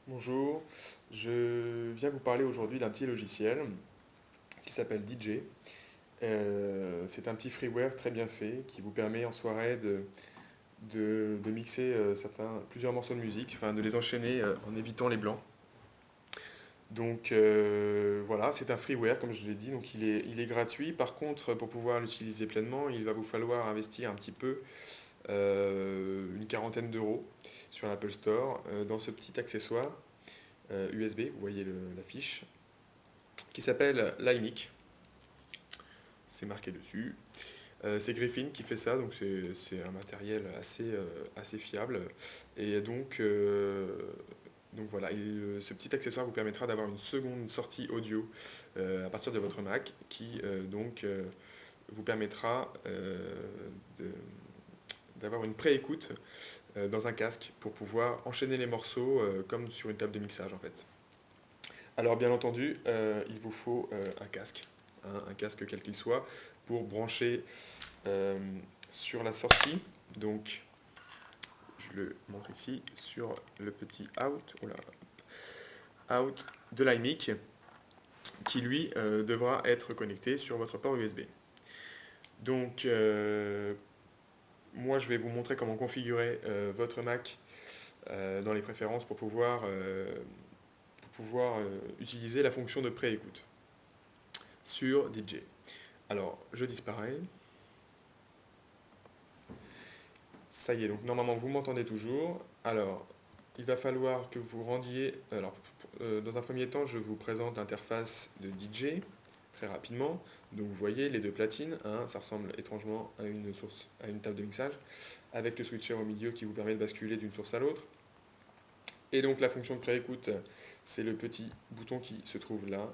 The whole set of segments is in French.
Bonjour, je viens vous parler aujourd'hui d'un petit logiciel qui s'appelle DJ. C'est un petit freeware très bien fait qui vous permet en soirée de mixer plusieurs morceaux de musique, enfin de les enchaîner en évitant les blancs. Donc voilà, c'est un freeware comme je l'ai dit, donc il est gratuit. Par contre, pour pouvoir l'utiliser pleinement, il va vous falloir investir un petit peu, une quarantaine d'euros sur l'Apple Store, dans ce petit accessoire USB, vous voyez l'affiche, qui s'appelle l'iMic. C'est marqué dessus. C'est Griffin qui fait ça, donc c'est un matériel assez fiable. Et donc voilà, ce petit accessoire vous permettra d'avoir une seconde sortie audio à partir de votre Mac qui vous permettra de- d'avoir une pré-écoute dans un casque pour pouvoir enchaîner les morceaux comme sur une table de mixage en fait. Alors bien entendu, il vous faut un casque, hein, un casque quel qu'il soit, pour brancher euh, sur la sortie. Donc je le montre ici sur le petit out de l'iMic qui lui devra être connecté sur votre port USB. Donc moi je vais vous montrer comment configurer votre Mac dans les préférences pour pouvoir utiliser la fonction de pré-écoute sur DJ. Alors, je disparais. Ça y est, donc normalement vous m'entendez toujours. Alors, il va falloir que vous rendiez. Alors, dans un premier temps, je vous présente l'interface de DJ très rapidement. Donc, vous voyez les deux platines, hein, ça ressemble étrangement à une source, à une table de mixage, avec le switcher au milieu qui vous permet de basculer d'une source à l'autre. Et donc, la fonction de préécoute, c'est le petit bouton qui se trouve là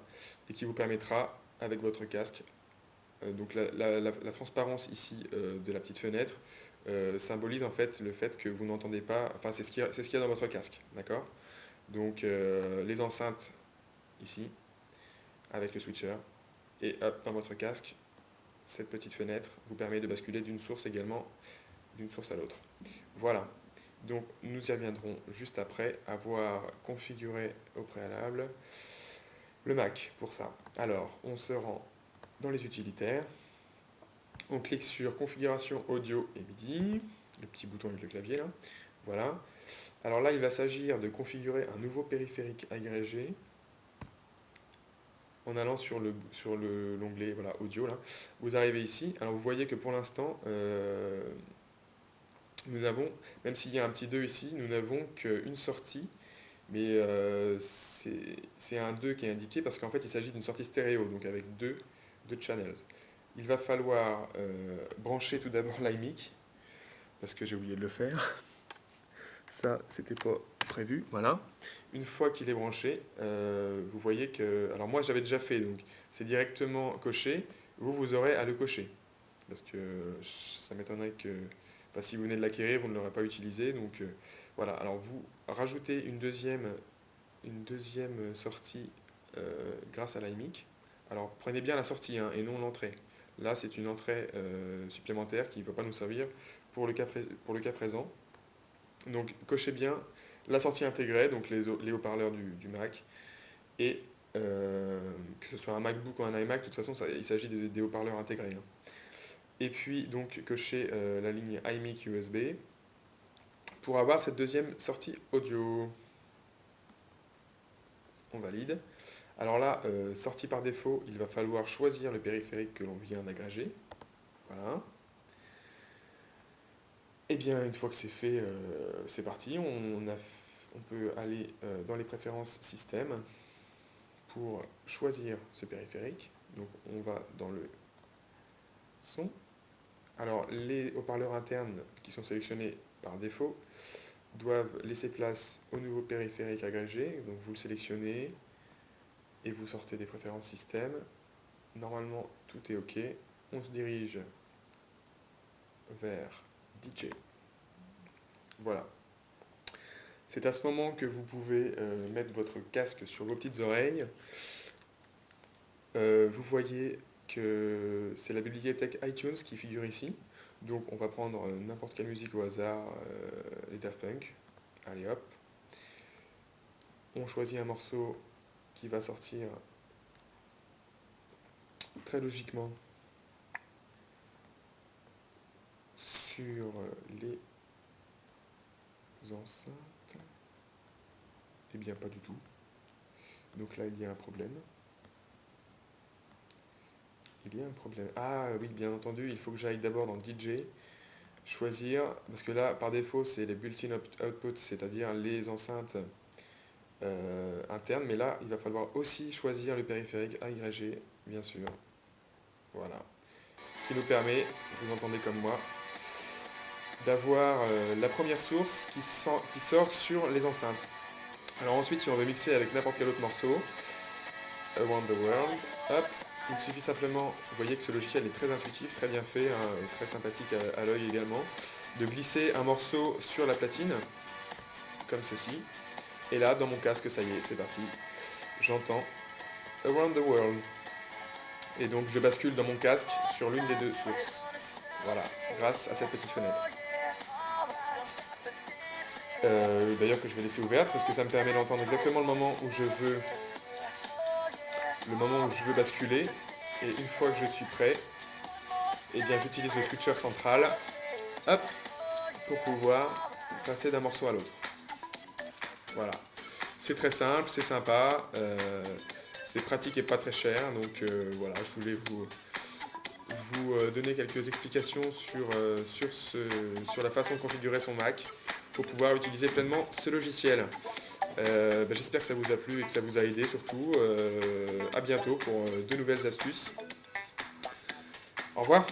et qui vous permettra, avec votre casque, donc la transparence ici de la petite fenêtre symbolise en fait le fait que vous n'entendez pas, enfin c'est ce qu'il y a dans votre casque, d'accord? Donc les enceintes ici avec le switcher et hop dans votre casque, cette petite fenêtre vous permet de basculer d'une source également d'une source à l'autre. Voilà. Donc nous y reviendrons juste après avoir configuré au préalable le Mac pour ça. Alors on se rend dans les utilitaires. On clique sur configuration audio et MIDI, le petit bouton avec le clavier là. Voilà. Alors là, il va s'agir de configurer un nouveau périphérique agrégé en allant sur l'onglet voilà, audio là. Vous arrivez ici. Alors vous voyez que pour l'instant, nous n'avons, même s'il y a un petit 2 ici, nous n'avons qu'une sortie. Mais c'est un 2 qui est indiqué parce qu'en fait, il s'agit d'une sortie stéréo, donc avec deux channels. Il va falloir brancher tout d'abord l'iMic, parce que j'ai oublié de le faire. Ça, c'était pas prévu. Voilà. Une fois qu'il est branché, vous voyez que. Alors moi, j'avais déjà fait, donc c'est directement coché. Vous aurez à le cocher. Parce que ça m'étonnerait que. Enfin, si vous venez de l'acquérir, vous ne l'aurez pas utilisé. Donc voilà. Alors vous rajoutez une deuxième sortie grâce à l'iMic. Alors prenez bien la sortie hein, et non l'entrée. Là, c'est une entrée supplémentaire qui ne va pas nous servir pour le cas présent. Donc cochez bien la sortie intégrée, donc les haut-parleurs du Mac, et que ce soit un MacBook ou un iMac, de toute façon il s'agit des haut-parleurs intégrés, hein. Et puis donc cochez la ligne iMic USB pour avoir cette deuxième sortie audio. On valide. Alors là, sortie par défaut, il va falloir choisir le périphérique que l'on vient d'agréger. Voilà. Et bien une fois que c'est fait, c'est parti. On peut aller dans les préférences système pour choisir ce périphérique. Donc on va dans le son. Alors les haut-parleurs internes qui sont sélectionnés par défaut doivent laisser place au nouveau périphérique agrégé. Donc vous le sélectionnez et vous sortez des préférences système. Normalement tout est OK. On se dirige vers DJ. Voilà. C'est à ce moment que vous pouvez mettre votre casque sur vos petites oreilles. Vous voyez que c'est la bibliothèque iTunes qui figure ici. Donc on va prendre n'importe quelle musique au hasard, les Daft Punk. Allez hop. On choisit un morceau qui va sortir très logiquement sur les enceintes. Eh bien, pas du tout. Donc là, il y a un problème. Il y a un problème. Ah oui, bien entendu, il faut que j'aille d'abord dans DJ, choisir, parce que là, par défaut, c'est les built-in outputs, c'est-à-dire les enceintes internes, mais là, il va falloir aussi choisir le périphérique AYG, bien sûr. Voilà. Qui nous permet, vous entendez comme moi, d'avoir la première source qui sort sur les enceintes. Alors ensuite, si on veut mixer avec n'importe quel autre morceau, Around the World, hop, il suffit simplement, vous voyez que ce logiciel est très intuitif, très bien fait, hein, très sympathique à l'œil également, de glisser un morceau sur la platine, comme ceci, et là, dans mon casque, ça y est, c'est parti, j'entends Around the World, et donc je bascule dans mon casque sur l'une des deux sources, voilà, grâce à cette petite fenêtre. D'ailleurs que je vais laisser ouverte parce que ça me permet d'entendre exactement le moment où je veux basculer, et une fois que je suis prêt, eh bien j'utilise le switcher central, hop, pour pouvoir passer d'un morceau à l'autre. Voilà, c'est très simple, c'est sympa, c'est pratique et pas très cher, donc voilà, je voulais vous donner quelques explications sur la façon de configurer son Mac pour pouvoir utiliser pleinement ce logiciel. J'espère que ça vous a plu et que ça vous a aidé surtout. À bientôt pour de nouvelles astuces. Au revoir.